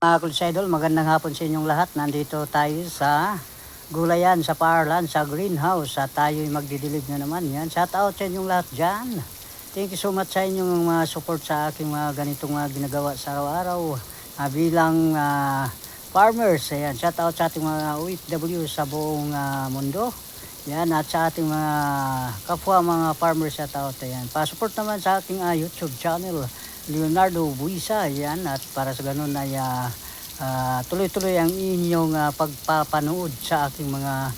Mga Idol, magandang hapon sa inyong lahat. Nandito tayo sa gulayan, sa Parlan, sa greenhouse. At tayo'y magdidilig na naman. Yan. Shout out sa inyong lahat dyan. Thank you so much sa inyong mga support sa aking mga ganitong mga ginagawa sa araw-araw. Bilang farmers. Ayan. Shout out sa ating mga OFW sa buong mundo. Yan. At sa ating mga kapwa mga farmers, shout out. Ayan. Pa-support naman sa ating YouTube channel. Leonardo Buisa, yan, at para sa ganun ay tuloy-tuloy ang inyong pagpapanood sa aking mga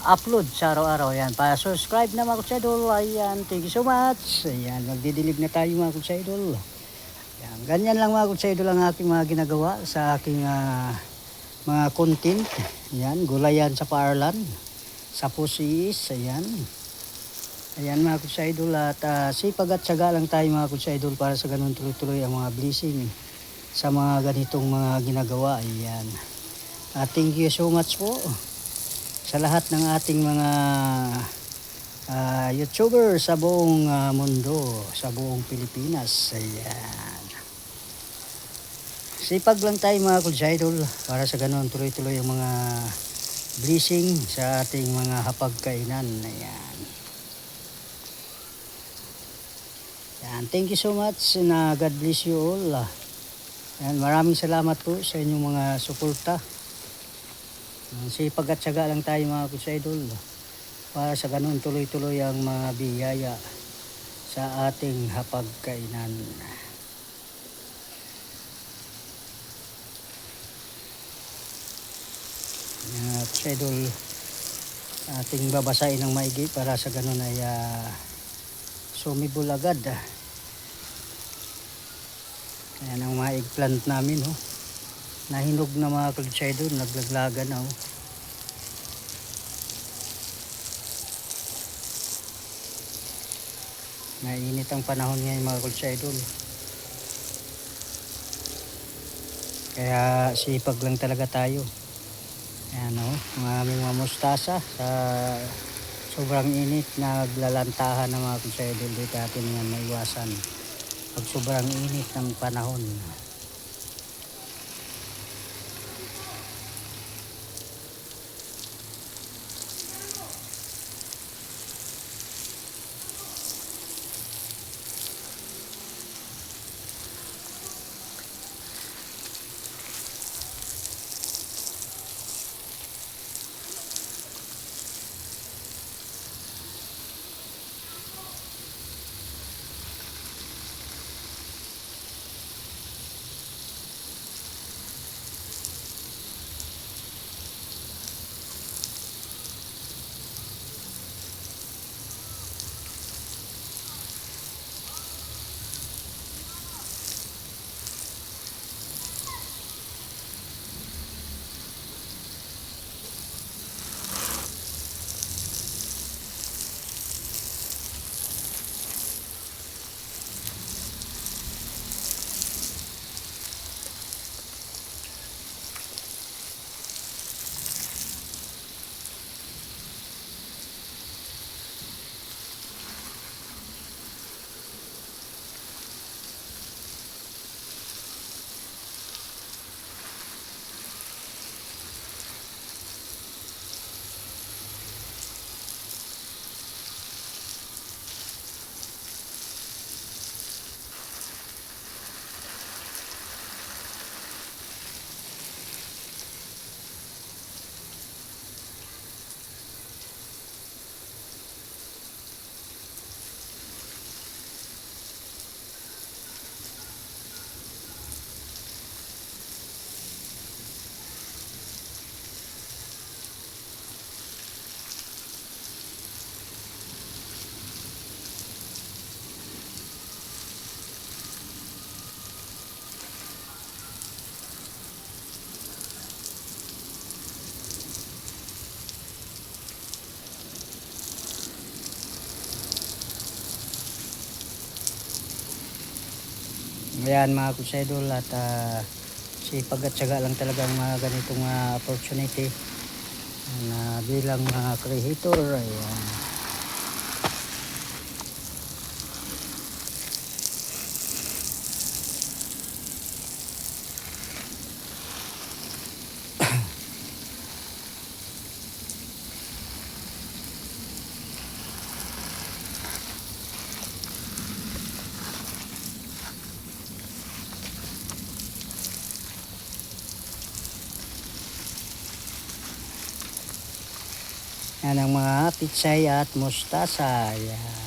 upload sa araw-araw. Yan, pa-subscribe na mga kutsidol. Ayan, thank you so much. Ayan, magdidilig na tayo mga kutsidol. Ayan, ganyan lang mga kutsidol ang aking mga ginagawa sa aking mga content. Ayan, gulayan sa Parlan, sa Pusis, ayan. Ayan mga kutsidol, at sipag at syaga lang tayo mga kutsidol para sa ganun tuloy-tuloy ang mga blessing sa mga ganitong mga ginagawa. Ayan. Thank you so much po sa lahat ng ating mga YouTuber sa buong mundo, sa buong Pilipinas. Ayan. Sipag lang tayo mga kutsidol para sa ganun tuloy-tuloy ang mga blessing sa ating mga hapagkainan. Ayan. Yan, thank you so much na God bless you all. Yan, maraming salamat po sa inyong mga suporta. Sipag at syaga lang tayo mga kutsidol para sa ganun tuloy-tuloy ang mga biyaya sa ating hapagkainan. Kutsidol, ating babasain ng maigi para sa ganun ay sumibol agad. Ayan ang mga eggplant namin, oh. Nahinog na mga kutsidol, naglaglagan na, oh. Mainit ang panahon ngayon mga kutsidol. Kaya sipag lang talaga tayo. Ayan, oh, mga aming mga mustasa sa sobrang init, naglalantahan ng mga kutsidol. Dito natin yan maiwasan pag sobrang init ng panahon. Ayan mga kutsidol, at sipag at syaga lang talaga ang mga ganitong opportunity na bilang creator. Ayan. Yan ang mga pitsay at mustasa. Yan.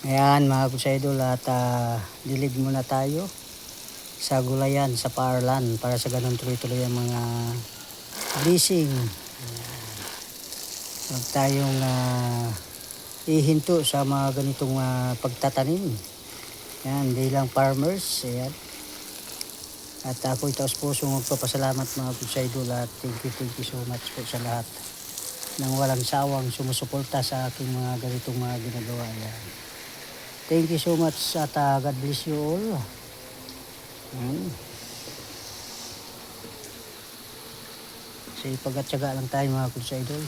Ayan mga kusaidol, at dilig muna tayo sa gulayan sa Paarlan para sa ganun tuloy-tuloy ang mga blessing. Huwag tayong ihinto sa mga ganitong pagtatanim. Yan, bilang farmers. Ayan. At ako'y taos pusong magpapasalamat mga kusaidol, at thank you so much po sa lahat ng walang sawang sumusuporta sa aking mga ganitong mga ginagawa. Ayan. Thank you so much, at God bless you all. Kasi pag-atsaga lang tayo mga kusaidol.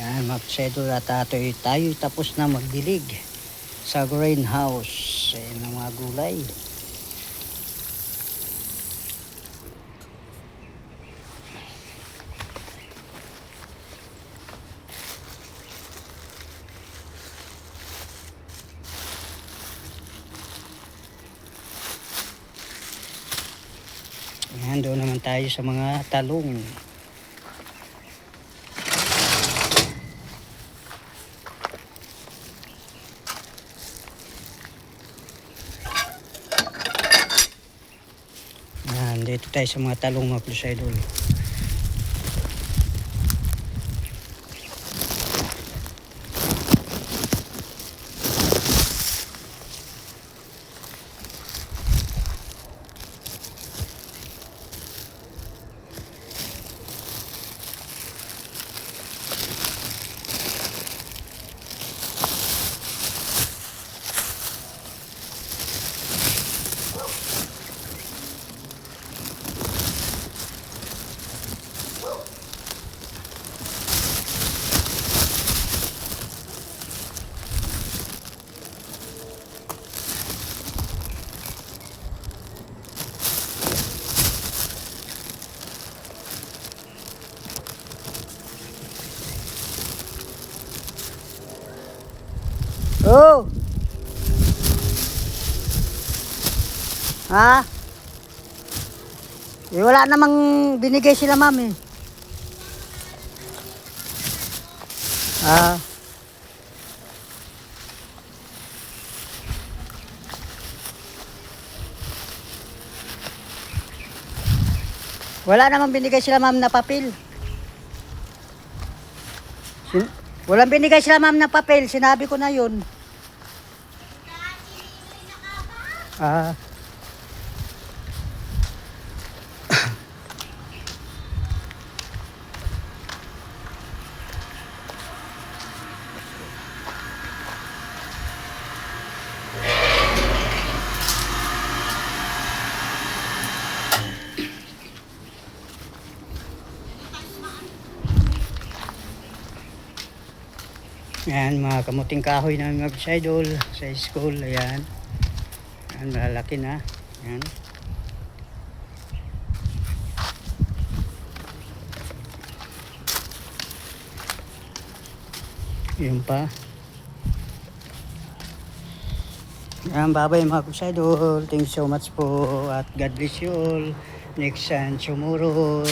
Yan mga kusaidol, at tayo tapos na magdilig sa greenhouse ng mga gulay. Yan, doon naman tayo sa mga talong. Yan, dito tayo sa mga talong mga plus idol. Oh! Ha? Eh, wala namang binigay sila ma'am eh. Ah. Wala namang binigay sila ma'am na papel. Walang binigay sila ma'am na papel, sinabi ko na yun. Ah. Ayan, mga kamuting kahoy namin mga idol sa school. Ayan. Ayan, malalaki na. Ayan. Yun pa. Ayan, bye-bye mga idol. Thank you so much po. At God bless you all. Next and tomorrow.